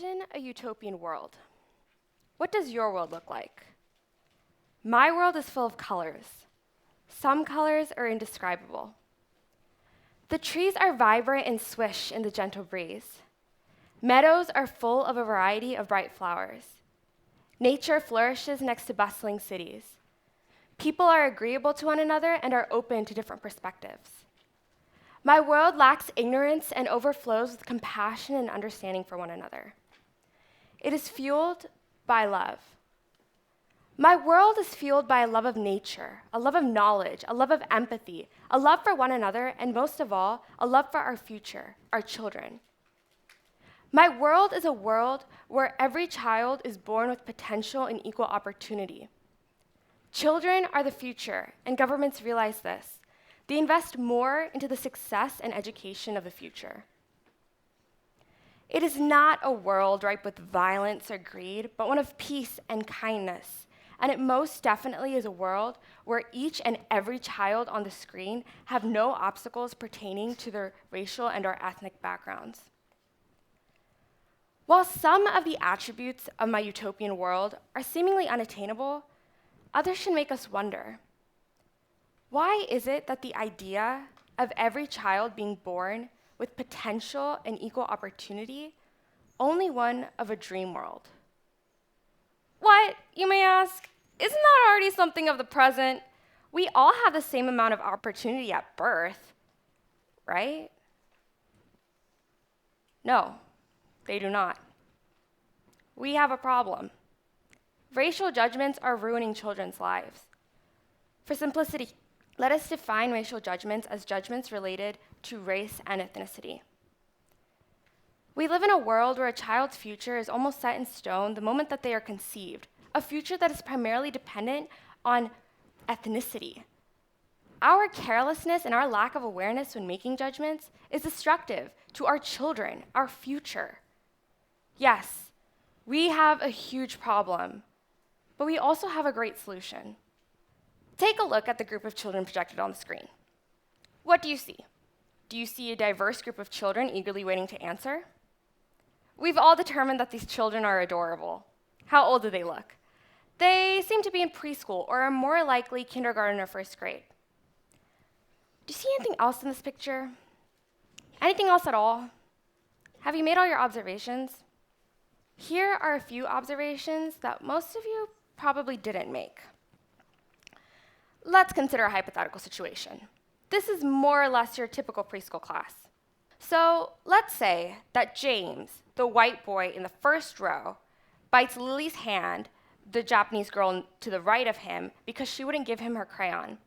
Imagine a utopian world. What does your world look like? My world is full of colors. Some colors are indescribable. The trees are vibrant and swish in the gentle breeze. Meadows are full of a variety of bright flowers. Nature flourishes next to bustling cities. People are agreeable to one another and are open to different perspectives. My world lacks ignorance and overflows with compassion and understanding for one another. It is fueled by love. My world is fueled by a love of nature, a love of knowledge, a love of empathy, a love for one another, and most of all, a love for our future, our children. My world is a world where every child is born with potential and equal opportunity. Children are the future, and governments realize this. They invest more into the success and education of the future. It is not a world ripe with violence or greed, but one of peace and kindness. And it most definitely is a world where each and every child on the screen have no obstacles pertaining to their racial and/or ethnic backgrounds. While some of the attributes of my utopian world are seemingly unattainable, others should make us wonder. Why is it that the idea of every child being born with potential and equal opportunity only one of a dream world? What, you may ask? Isn't that already something of the present? We all have the same amount of opportunity at birth, right? No, they do not. We have a problem. Racial judgments are ruining children's lives. For simplicity, let us define racial judgments as judgments related to race and ethnicity. We live in a world where a child's future is almost set in stone the moment that they are conceived, a future that is primarily dependent on ethnicity. Our carelessness and our lack of awareness when making judgments is destructive to our children, our future. Yes, we have a huge problem, but we also have a great solution. Take a look at the group of children projected on the screen. What do you see? Do you see a diverse group of children eagerly waiting to answer? We've all determined that these children are adorable. How old do they look? They seem to be in preschool or are more likely kindergarten or first grade. Do you see anything else in this picture? Anything else at all? Have you made all your observations? Here are a few observations that most of you probably didn't make. Let's consider a hypothetical situation. This is more or less your typical preschool class. So let's say that James, the white boy in the first row, bites Lily's hand, the Japanese girl to the right of him, because she wouldn't give him her crayon.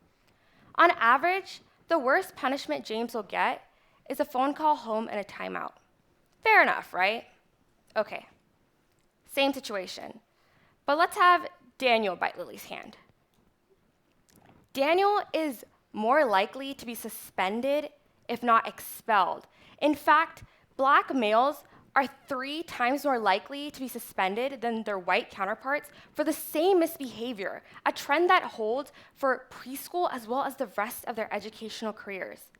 On average, the worst punishment James will get is a phone call home and a timeout. Fair enough, right? Okay, same situation. But let's have Daniel bite Lily's hand. Daniel is more likely to be suspended, if not expelled. In fact, Black males are 3 times more likely to be suspended than their white counterparts for the same misbehavior, a trend that holds for preschool as well as the rest of their educational careers.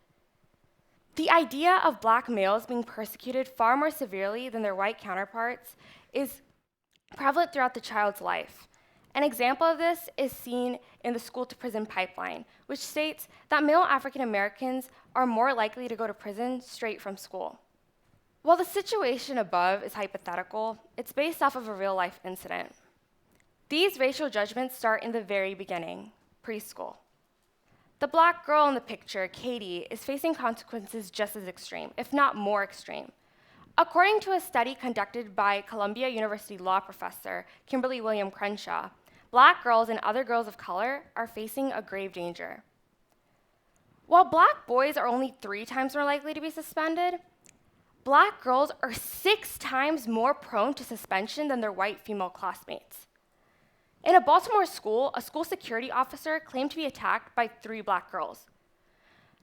The idea of Black males being persecuted far more severely than their white counterparts is prevalent throughout the child's life. An example of this is seen in the school-to-prison pipeline, which states that male African Americans are more likely to go to prison straight from school. While the situation above is hypothetical, it's based off of a real-life incident. These racial judgments start in the very beginning, preschool. The Black girl in the picture, Katie, is facing consequences just as extreme, if not more extreme. According to a study conducted by Columbia University law professor Kimberly William Crenshaw, Black girls and other girls of color are facing a grave danger. While Black boys are only 3 times more likely to be suspended, Black girls are 6 times more prone to suspension than their white female classmates. In a Baltimore school, a school security officer claimed to be attacked by 3 Black girls.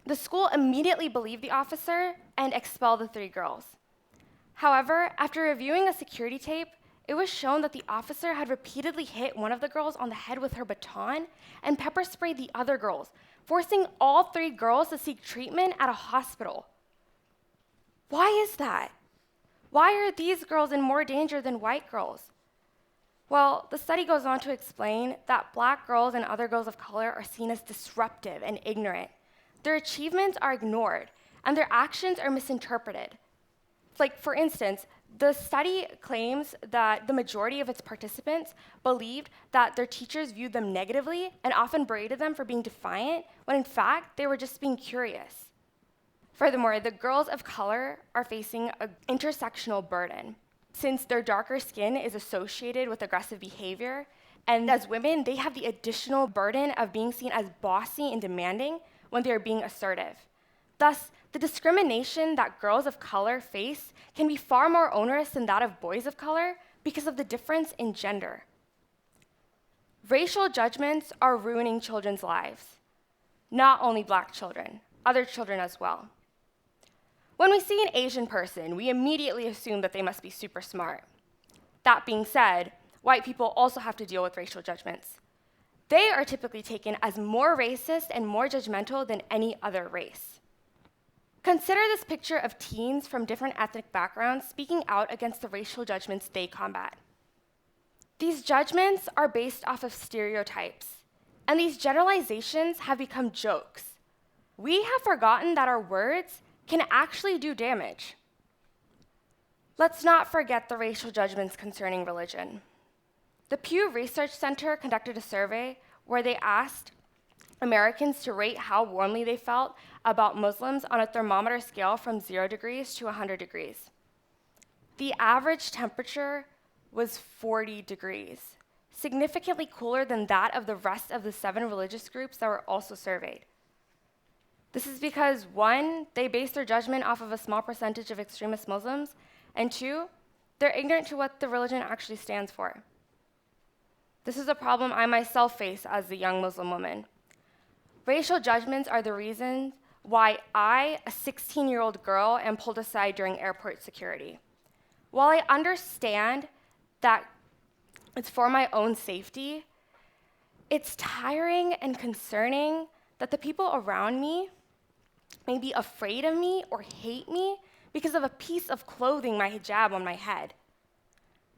The school immediately believed the officer and expelled the 3 girls. However, after reviewing a security tape, it was shown that the officer had repeatedly hit one of the girls on the head with her baton and pepper sprayed the other girls, forcing all 3 girls to seek treatment at a hospital. Why is that? Why are these girls in more danger than white girls? Well, the study goes on to explain that black girls and other girls of color are seen as disruptive and ignorant. Their achievements are ignored, and their actions are misinterpreted. Like, for instance, the study claims that the majority of its participants believed that their teachers viewed them negatively and often berated them for being defiant, when in fact, they were just being curious. Furthermore, the girls of color are facing an intersectional burden. Since their darker skin is associated with aggressive behavior, and as women, they have the additional burden of being seen as bossy and demanding when they are being assertive. Thus, the discrimination that girls of color face can be far more onerous than that of boys of color because of the difference in gender. Racial judgments are ruining children's lives. Not only black children, other children as well. When we see an Asian person, we immediately assume that they must be super smart. That being said, white people also have to deal with racial judgments. They are typically taken as more racist and more judgmental than any other race. Consider this picture of teens from different ethnic backgrounds speaking out against the racial judgments they combat. These judgments are based off of stereotypes, and these generalizations have become jokes. We have forgotten that our words can actually do damage. Let's not forget the racial judgments concerning religion. The Pew Research Center conducted a survey where they asked Americans to rate how warmly they felt about Muslims on a thermometer scale from 0 degrees to 100 degrees. The average temperature was 40 degrees, significantly cooler than that of the rest of the 7 religious groups that were also surveyed. This is because, 1, they base their judgment off of a small percentage of extremist Muslims, and 2, they're ignorant to what the religion actually stands for. This is a problem I myself face as a young Muslim woman. Racial judgments are the reason why I, a 16-year-old girl, am pulled aside during airport security. While I understand that it's for my own safety, it's tiring and concerning that the people around me may be afraid of me or hate me because of a piece of clothing, my hijab, on my head.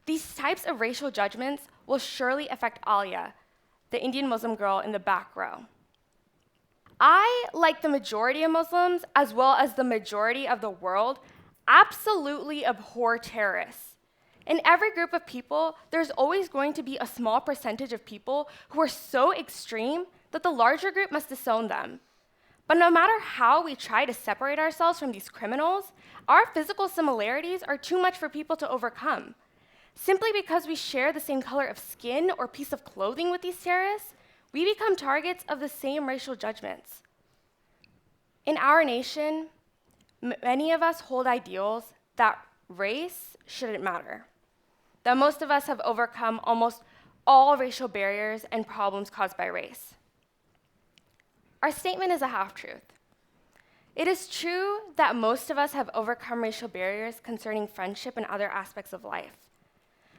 These types of racial judgments will surely affect Alia, the Indian Muslim girl in the back row. I, like the majority of Muslims, as well as the majority of the world, absolutely abhor terrorists. In every group of people, there's always going to be a small percentage of people who are so extreme that the larger group must disown them. But no matter how we try to separate ourselves from these criminals, our physical similarities are too much for people to overcome. Simply because we share the same color of skin or piece of clothing with these terrorists, we become targets of the same racial judgments. In our nation, many of us hold ideals that race shouldn't matter, that most of us have overcome almost all racial barriers and problems caused by race. Our statement is a half-truth. It is true that most of us have overcome racial barriers concerning friendship and other aspects of life.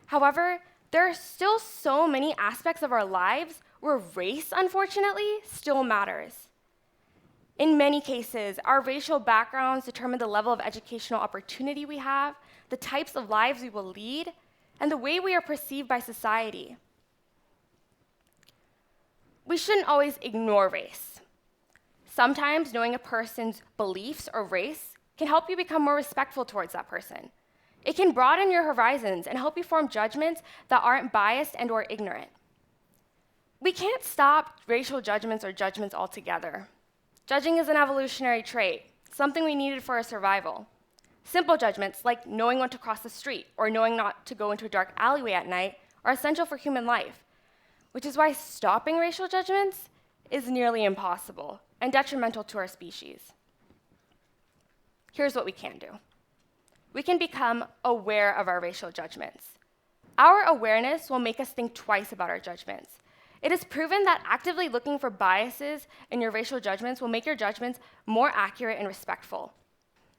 However, there are still so many aspects of our lives where race, unfortunately, still matters. In many cases, our racial backgrounds determine the level of educational opportunity we have, the types of lives we will lead, and the way we are perceived by society. We shouldn't always ignore race. Sometimes knowing a person's beliefs or race can help you become more respectful towards that person. It can broaden your horizons and help you form judgments that aren't biased and or ignorant. We can't stop racial judgments or judgments altogether. Judging is an evolutionary trait, something we needed for our survival. Simple judgments like knowing when to cross the street or knowing not to go into a dark alleyway at night are essential for human life, which is why stopping racial judgments is nearly impossible and detrimental to our species. Here's what we can do. We can become aware of our racial judgments. Our awareness will make us think twice about our judgments. It is proven that actively looking for biases in your racial judgments will make your judgments more accurate and respectful.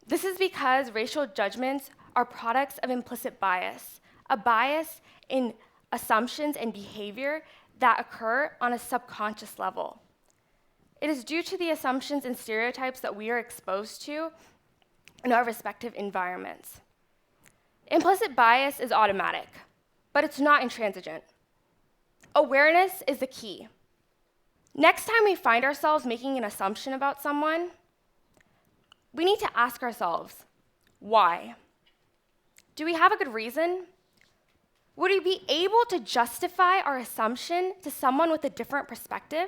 This is because racial judgments are products of implicit bias, a bias in assumptions and behavior that occur on a subconscious level. It is due to the assumptions and stereotypes that we are exposed to in our respective environments. Implicit bias is automatic, but it's not intransigent. Awareness is the key. Next time we find ourselves making an assumption about someone, we need to ask ourselves, why? Do we have a good reason? Would we be able to justify our assumption to someone with a different perspective?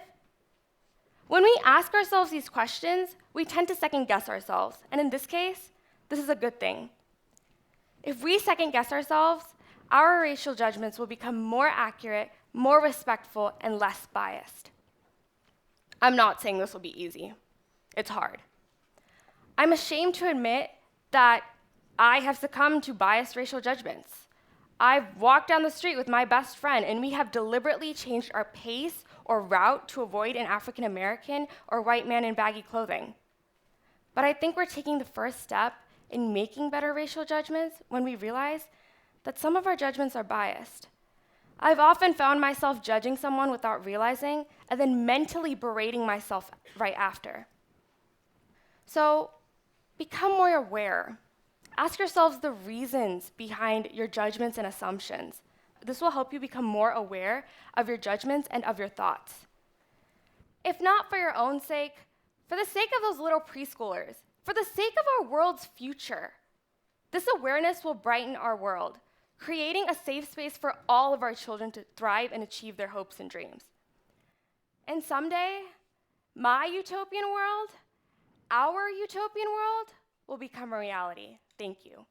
When we ask ourselves these questions, we tend to second guess ourselves, and in this case, this is a good thing. If we second guess ourselves, our racial judgments will become more accurate, more respectful, and less biased. I'm not saying this will be easy. It's hard. I'm ashamed to admit that I have succumbed to biased racial judgments. I've walked down the street with my best friend, and we have deliberately changed our pace or route to avoid an African American or white man in baggy clothing. But I think we're taking the first step in making better racial judgments when we realize that some of our judgments are biased. I've often found myself judging someone without realizing and then mentally berating myself right after. So become more aware. Ask yourselves the reasons behind your judgments and assumptions. This will help you become more aware of your judgments and of your thoughts. If not for your own sake, for the sake of those little preschoolers, for the sake of our world's future, this awareness will brighten our world, creating a safe space for all of our children to thrive and achieve their hopes and dreams. And someday, my utopian world, our utopian world, will become a reality. Thank you.